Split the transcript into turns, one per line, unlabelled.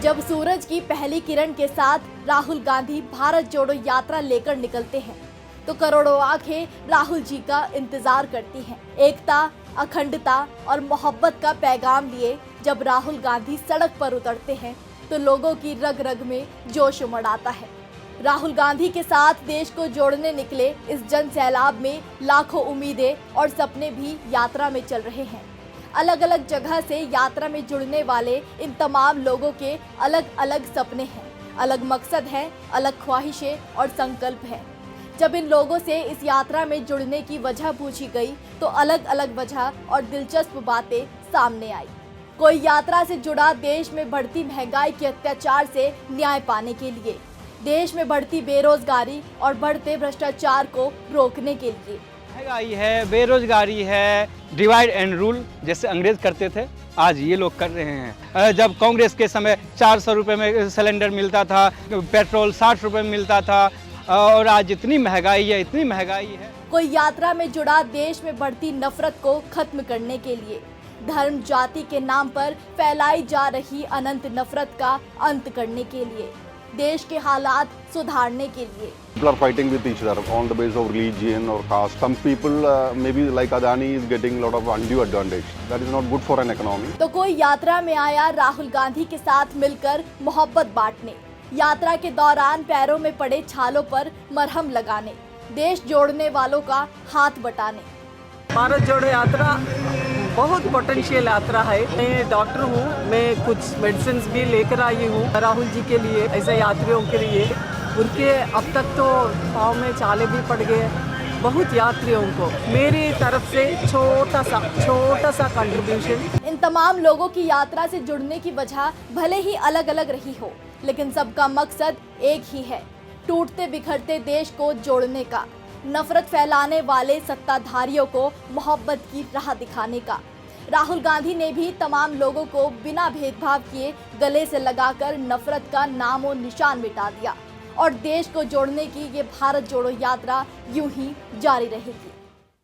जब सूरज की पहली किरण के साथ राहुल गांधी भारत जोड़ो यात्रा लेकर निकलते हैं तो करोड़ों आंखें राहुल जी का इंतजार करती हैं। एकता, अखंडता और मोहब्बत का पैगाम लिए जब राहुल गांधी सड़क पर उतरते हैं तो लोगों की रग रग में जोश उमड़ आता है। राहुल गांधी के साथ देश को जोड़ने निकले इस जन सैलाब में लाखों उम्मीदें और सपने भी यात्रा में चल रहे हैं। अलग अलग जगह से यात्रा में जुड़ने वाले इन तमाम लोगों के अलग अलग सपने हैं, अलग मकसद हैं, अलग ख्वाहिशें और संकल्प हैं। जब इन लोगों से इस यात्रा में जुड़ने की वजह पूछी गई तो अलग अलग वजह और दिलचस्प बातें सामने आई। कोई यात्रा से जुड़ा देश में बढ़ती महंगाई के अत्याचार से न्याय पाने के लिए, देश में बढ़ती बेरोजगारी और बढ़ते भ्रष्टाचार को रोकने के लिए।
महंगाई है, बेरोजगारी है, डिवाइड एंड रूल जैसे अंग्रेज करते थे, आज ये लोग कर रहे हैं। जब कांग्रेस के समय 400 रुपये में सिलेंडर मिलता था, पेट्रोल 60 रुपये में मिलता था, और आज इतनी महंगाई है, इतनी महंगाई है।
कोई यात्रा में जुड़ा देश में बढ़ती नफरत को खत्म करने के लिए, धर्म जाति के नाम पर फैलाई जा रही अनंत नफरत का अंत करने के लिए, देश के हालात सुधारने के लिए।
People are fighting with each other on the basis of religion or caste. Some people, maybe like Adani, is getting a lot of undue advantage. That is not good for an economy.
तो कोई यात्रा में आया राहुल गांधी के साथ मिलकर मोहब्बत बांटने, यात्रा के दौरान पैरों में पड़े छालों पर मरहम लगाने, देश जोड़ने वालों का हाथ बटाने।
भारत जोड़ो यात्रा बहुत पोटेंशियल यात्रा है। मैं डॉक्टर हूँ, मैं कुछ मेडिसिन भी लेकर आई हूँ राहुल जी के लिए, ऐसे यात्रियों के लिए। उनके अब तक तो पाँव में छाले भी पड़ गए। बहुत यात्रियों को मेरी तरफ से छोटा सा कंट्रीब्यूशन।
इन तमाम लोगों की यात्रा से जुड़ने की वजह भले ही अलग अलग रही हो, लेकिन सबका मकसद एक ही है, टूटते बिखरते देश को जोड़ने का, नफरत फैलाने वाले सत्ताधारियों को मोहब्बत की राह दिखाने का। राहुल गांधी ने भी तमाम लोगों को बिना भेदभाव किए गले से लगाकर नफरत का नामो निशान मिटा दिया और देश को जोड़ने की ये भारत जोड़ो यात्रा यूं ही जारी रहेगी।